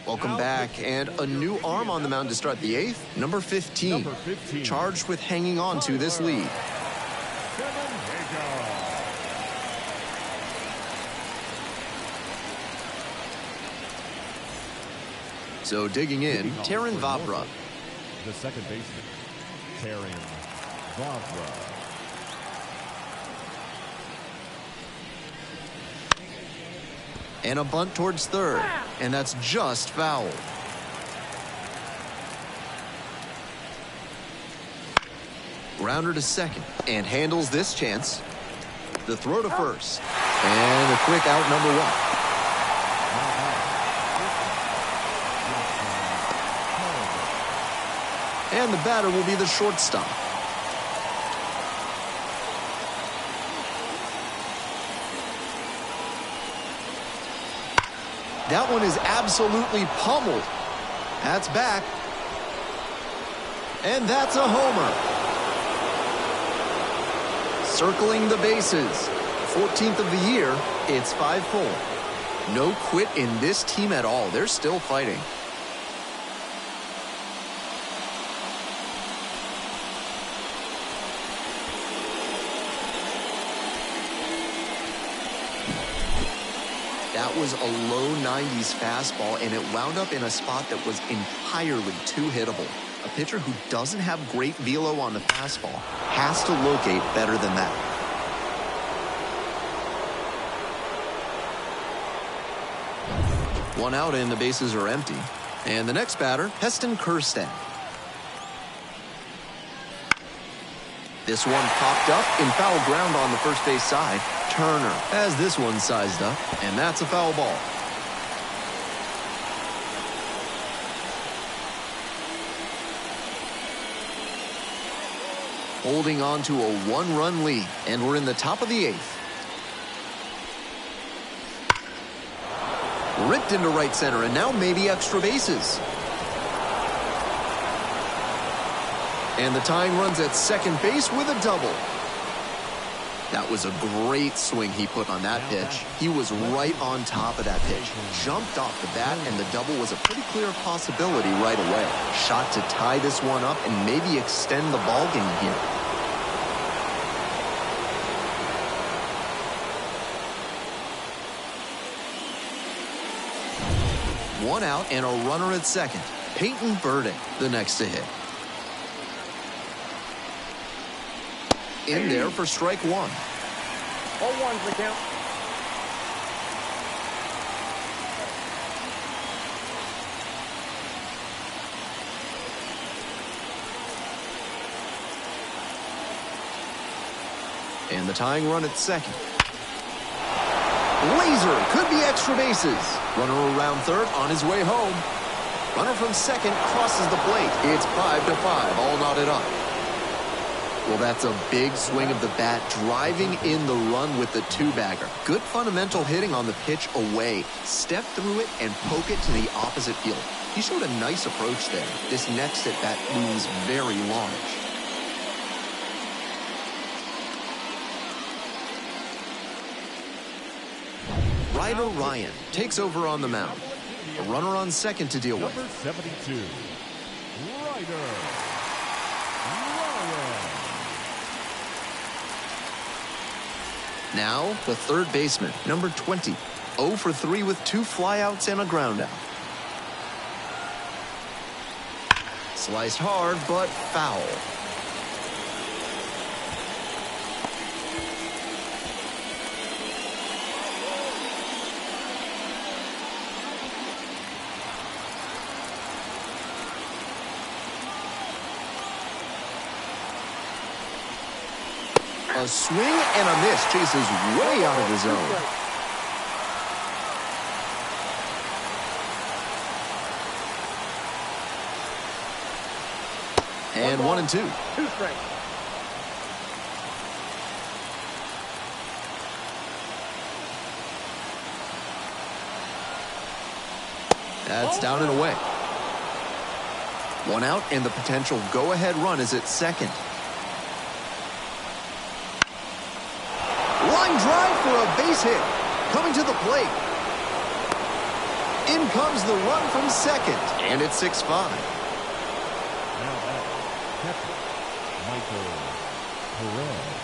Welcome back, and a new arm on the mound to start the 8th. Number 15, charged with hanging on to this lead. So digging in, Taran Vavra. The second baseman, Taran Vavra. And a bunt towards third, and that's just foul. Grounder to second, and handles this chance. The throw to first, and a quick out, number 1. And the batter will be the shortstop. That one is absolutely pummeled. That's back. And that's a homer. Circling the bases. 14th of the year, it's 5-4. No quit in this team at all. They're still fighting. That was a low 90s fastball, and it wound up in a spot that was entirely too hittable. A pitcher who doesn't have great velo on the fastball has to locate better than that. One out and the bases are empty. And the next batter, Heston Kjerstad. This one popped up in foul ground on the first base side. Turner has this one sized up, and that's a foul ball. Holding on to a 1-run lead, and we're in the top of the 8th. Ripped into right center, and now maybe extra bases. And the tying runs at second base with a double. That was a great swing he put on that pitch. He was right on top of that pitch. Jumped off the bat, and the double was a pretty clear possibility right away. Shot to tie this one up and maybe extend the ball game here. One out and a runner at second. Peyton Burdick, the next to hit. In there for strike 1. 0-1's the count. And the tying run at second. Laser could be extra bases. Runner around third on his way home. Runner from second crosses the plate. It's 5-5, all knotted up. Well, that's a big swing of the bat, driving in the run with the 2-bagger. Good fundamental hitting on the pitch away. Step through it and poke it to the opposite field. He showed a nice approach there. This next at bat looms very large. Ryder Ryan takes over on the mound. A runner on second to deal with. Number 72, Ryder Ryan. Now, the third baseman, number 20. 0 for 3 with 2 flyouts and a groundout. Sliced hard, but foul. A swing and a miss. Chase is way out of the zone. And 1-2. 2 strikes. That's down and away. 1 out, and the potential go-ahead run is at second. Line drive for a base hit. Coming to the plate. In comes the run from second, and it's 6-5. Now at catcher, Michael Perez.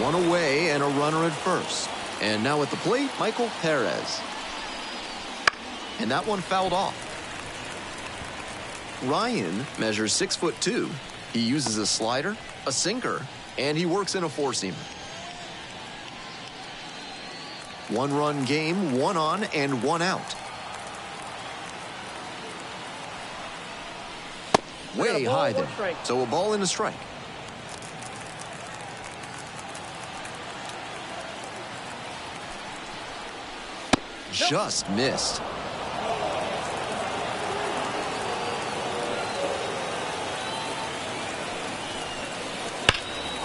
One away and a runner at first. And now at the plate, Michael Perez. And that one fouled off. Ryan measures 6'2". He uses a slider, a sinker, and he works in a four-seamer. 1-run game, 1 on and 1 out. Way high there. So a ball and a strike. Just missed.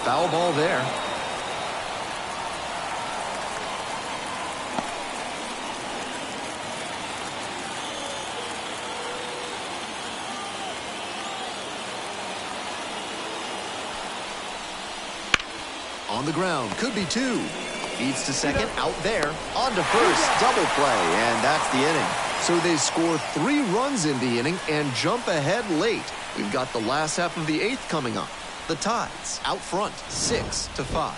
Foul ball there. On the ground, could be 2. Feeds to second, out there, on to first, double play, and that's the inning. So they score 3 runs in the inning and jump ahead late. We've got the last half of the 8th coming up. The Tides out front, 6-5.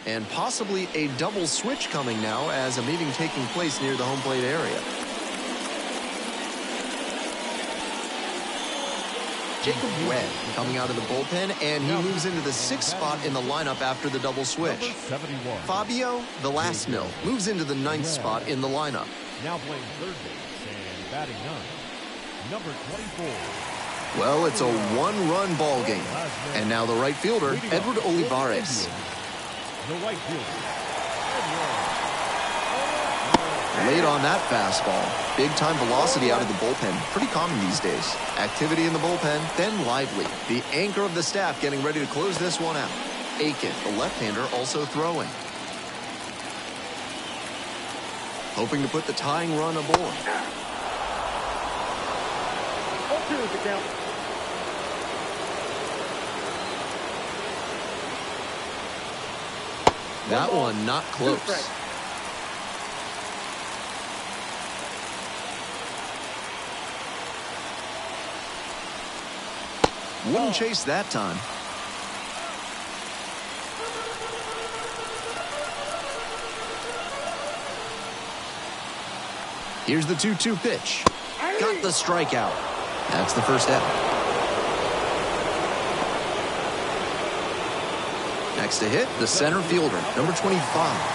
And possibly a double switch coming now as a meeting taking place near the home plate area. Jacob Webb coming out of the bullpen, and he moves into the 6th spot in the lineup after the double switch. Fabio Velasquez moves into the 9th spot in the lineup. Now playing third base and batting 9, number 24. Well, it's a 1-run ball game. And now the right fielder, Edward Olivares. The right fielder. Late on that fastball. Big-time velocity out of the bullpen. Pretty common these days. Activity in the bullpen, then lively. The anchor of the staff getting ready to close this one out. Aiken, the left-hander, also throwing. Hoping to put the tying run aboard. 0-2 is the count. That one not close. Wouldn't chase that time. Here's the 2-2 pitch. Got the strikeout. That's the first out. Next to hit, the center fielder, number 25.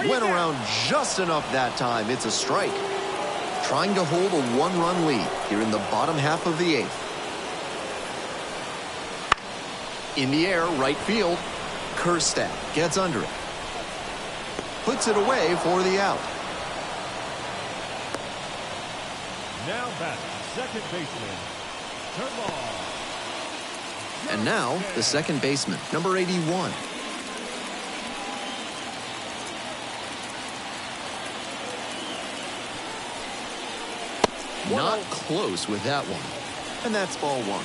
Went around just enough that time. It's a strike. Trying to hold a 1-run lead here in the bottom half of the 8th. In the air, right field. Kerstad gets under it. Puts it away for the out. Now back, second baseman, Termal. And now, the second baseman, number 81. Not close with that one. And that's ball 1.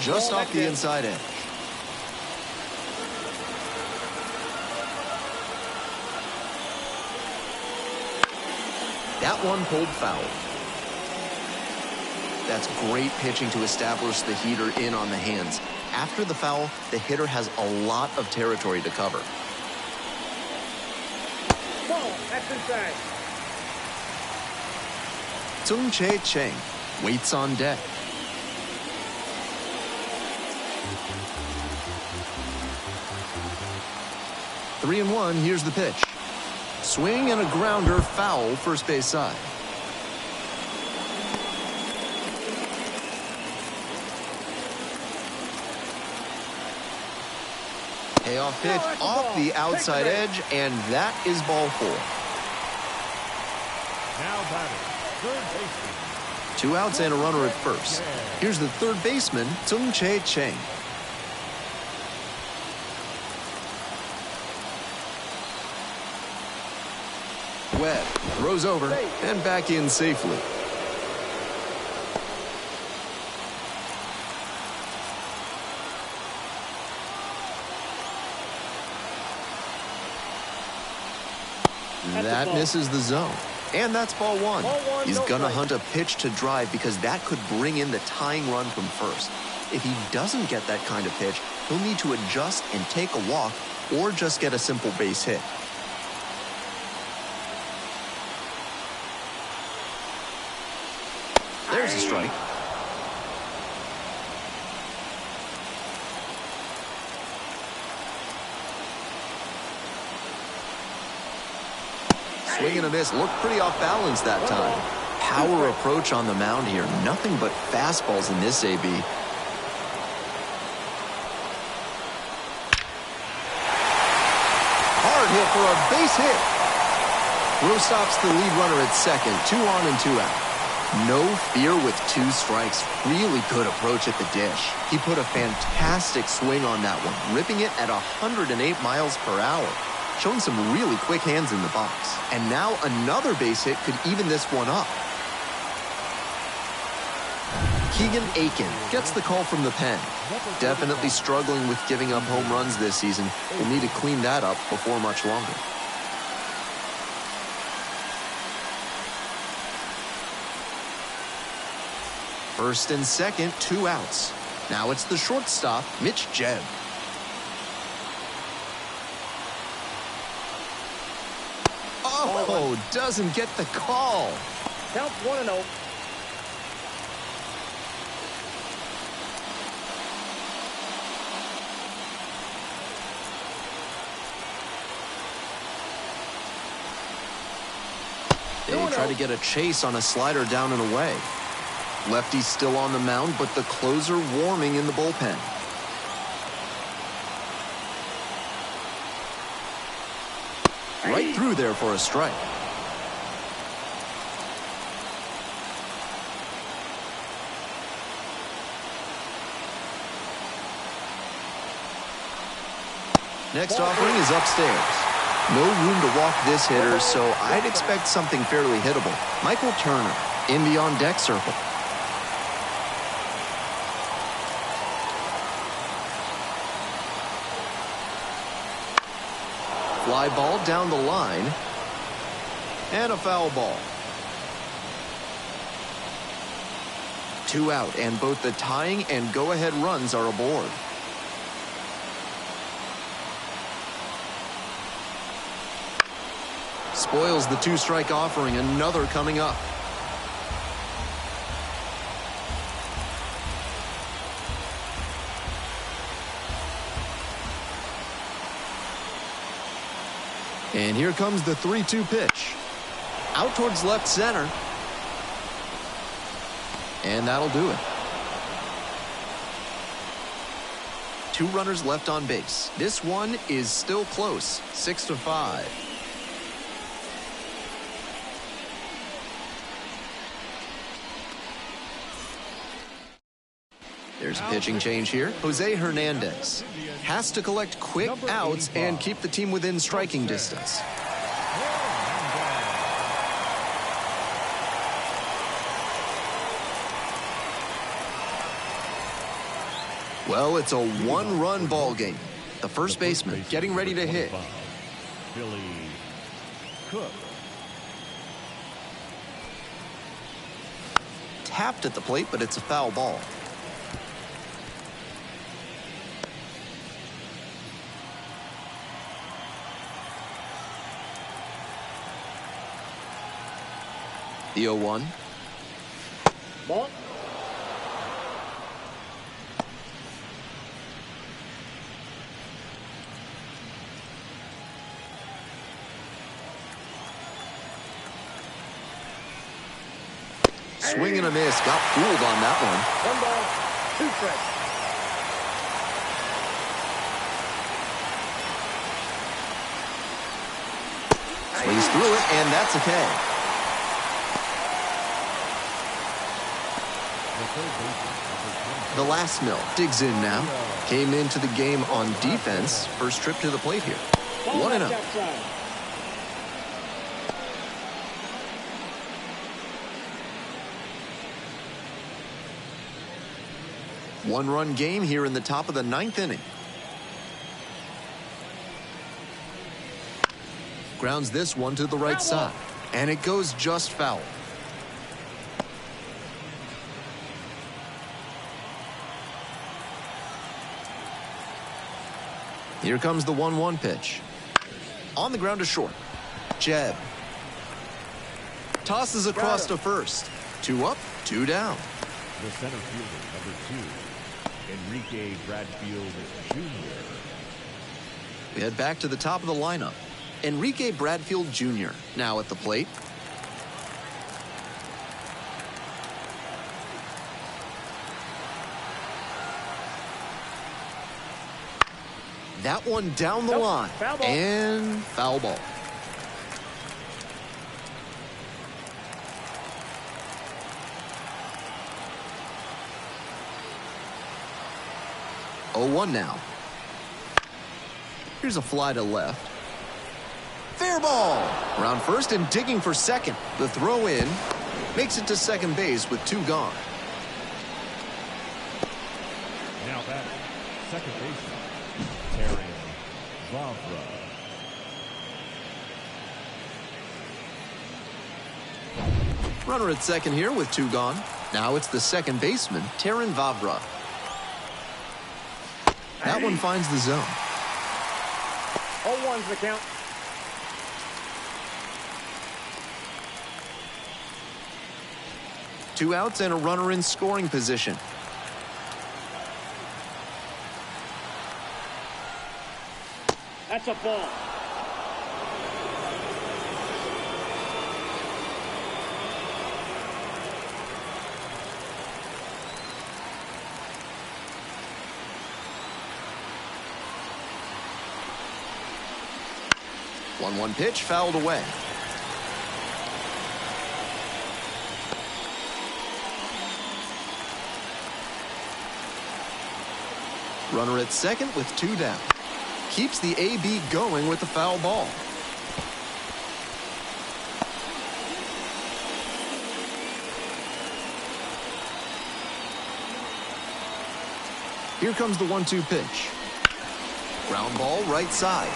Just off the inside edge. That one pulled foul. That's great pitching to establish the heater in on the hands. After the foul, the hitter has a lot of territory to cover. Ball, that's inside. Tsung-Che Cheng waits on deck. Three and one, here's the pitch. Swing and a grounder, foul, first base side. Payoff pitch off the outside edge, and that is ball four. Now batting, third baseman. 2 outs and a runner at first. Here's the third baseman, Tsung-Che Cheng. Webb throws over and back in safely. That misses the zone. And that's ball one. He's gonna hunt a pitch to drive because that could bring in the tying run from first. If he doesn't get that kind of pitch, he'll need to adjust and take a walk or just get a simple base hit. There's a strike. Swing and a miss. Looked pretty off balance that time. Power approach on the mound here. Nothing but fastballs in this AB. Hard hit for a base hit. Throw stops the lead runner at second. 2 on and 2 out. No fear with 2 strikes. Really good approach at the dish. He put a fantastic swing on that one, ripping it at 108 miles per hour. Showing some really quick hands in the box. And now another base hit could even this one up. Keegan Aiken gets the call from the pen. Definitely struggling with giving up home runs this season. Will need to clean that up before much longer. First and second, 2 outs. Now it's the shortstop, Mitch Jebb. Oh, doesn't get the call. Counts 1-0. They try to get a chase on a slider down and away. Lefty's still on the mound, but the closer warming in the bullpen. Right through there for a strike. Next offering is upstairs. No room to walk this hitter, so I'd expect something fairly hittable. Michael Turner in the on-deck circle. Fly ball down the line. And a foul ball. 2 out, and both the tying and go-ahead runs are aboard. Spoils the 2-strike offering, another coming up. And here comes the 3-2 pitch. Out towards left center. And that'll do it. 2 runners left on base. This one is still close, 6-5. There's a pitching change here. Jose Hernandez has to collect quick outs and keep the team within striking distance. Well, it's a 1-run ball game. The first baseman getting ready to hit. Billy Cook. tapped at the plate, but it's a foul ball. The 0-1. Ball. Swing and a miss. Got fooled on that one. 1 ball, 2 strikes. Swings through it, and that's a K. The last mill digs in now. Came into the game on defense. First trip to the plate here. 1-0. Outside. One-run game here in the top of the 9th inning. Grounds this one to the right side, and it goes just foul. Here comes the 1-1 pitch. On the ground to short. Jeb. Tosses across to first. 2 up, 2 down. The center fielder, number 2, Enrique Bradfield Jr. We head back to the top of the lineup. Enrique Bradfield Jr. now at the plate. That one down the line. Foul ball. And foul ball. Oh, 1 now. Here's a fly to left. Fair ball. Around first and digging for second. The throw in makes it to second base with 2 gone. Now that second baseman, Terry Vavra. Runner at second here with 2 gone. Now it's the second baseman, Terrin Vavra. That one finds the zone. 0-1's the count. Two outs and a runner in scoring position. That's a ball. One pitch fouled away. Runner at second with 2 down. Keeps the AB going with the foul ball. Here comes the 1-2 pitch. Ground ball right side.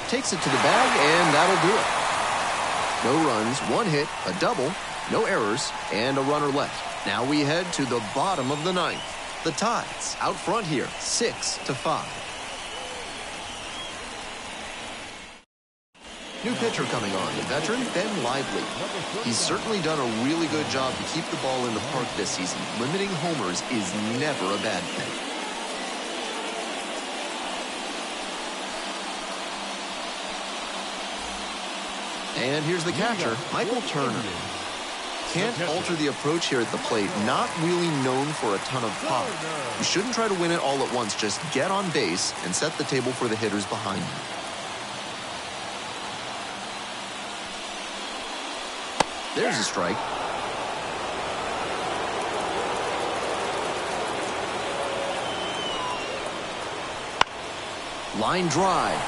Takes it to the bag, and that'll do it. No runs, 1 hit, a double, no errors, and a runner left. Now we head to the bottom of the 9th. The Tides out front here, 6-5. New pitcher coming on, the veteran Ben Lively. He's certainly done a really good job to keep the ball in the park this season. Limiting homers is never a bad thing. And here's the catcher, Michael Turner. Can't alter the approach here at the plate. Not really known for a ton of pop. You shouldn't try to win it all at once. Just get on base and set the table for the hitters behind you. There's a strike. Line drive.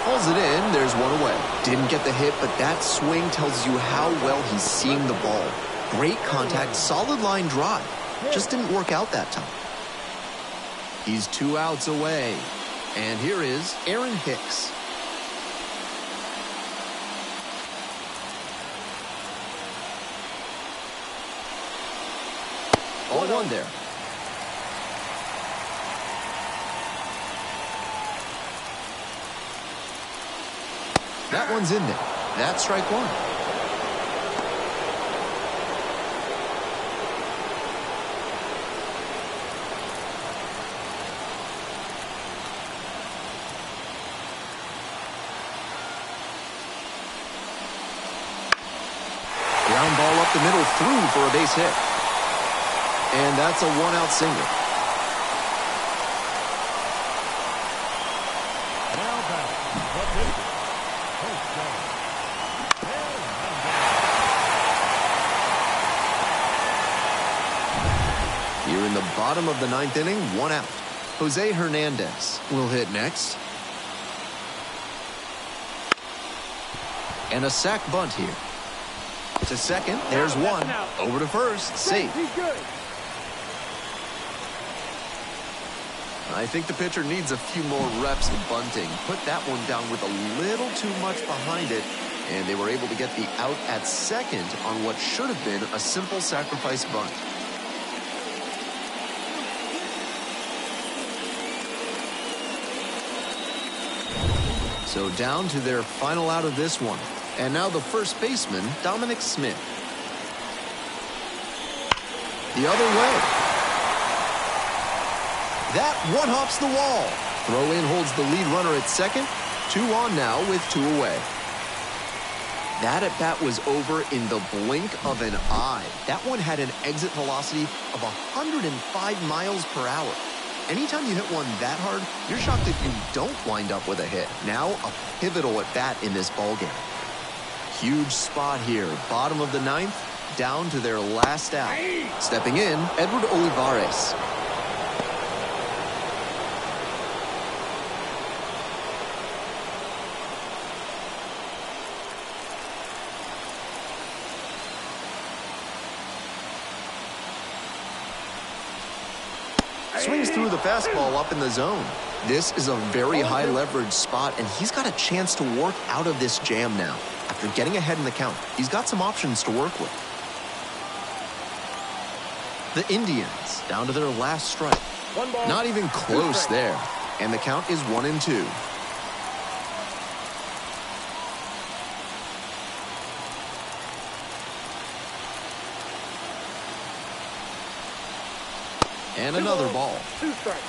Pulls it in. There's 1 away. Didn't get the hit, but that swing tells you how well he's seeing the ball. Great contact, solid line drive. Just didn't work out that time. He's 2 outs away. And here is Aaron Hicks. Ball one there. That one's in there. That's strike one. Ground ball up the middle, through for a base hit. And that's a one-out single. Now back, the pitcher. Here in the bottom of the ninth inning, one out. Jose Hernandez will hit next. And a sac bunt here. To second, there's one. Over to first, safe. He's good. I think the pitcher needs a few more reps of bunting. Put that one down with a little too much behind it, and they were able to get the out at second on what should have been a simple sacrifice bunt. So down to their final out of this one. And now the first baseman, Dominic Smith. The other way. That one hops the wall. Throw in holds the lead runner at second. 2 on now with 2 away. That at bat was over in the blink of an eye. That one had an exit velocity of 105 miles per hour. Anytime you hit one that hard, you're shocked if you don't wind up with a hit. Now a pivotal at bat in this ballgame. Huge spot here, bottom of the ninth, down to their last out. Stepping in, Edward Olivares. Swings through the fastball up in the zone. This is a very high leverage spot, and he's got a chance to work out of this jam now. After getting ahead in the count, he's got some options to work with. The Indians down to their last strike. Not even close there. And the count is 1-2. And another ball. 2 strikes.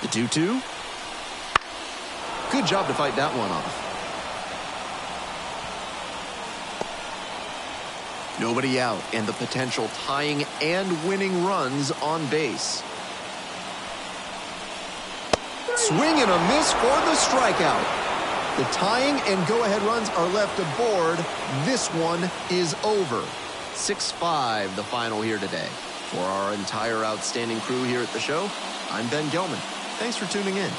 The 2-2. Good job to fight that one off. Nobody out, and the potential tying and winning runs on base. Swing and a miss for the strikeout. The tying and go-ahead runs are left aboard. This one is over. 6-5 the final here today. For our entire outstanding crew here at the show, I'm Ben Gelman. Thanks for tuning in.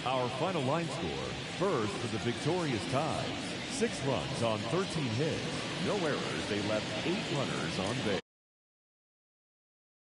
Our final line score, first for the victorious Tides. 6 runs on 13 hits. No errors. They left 8 runners on base.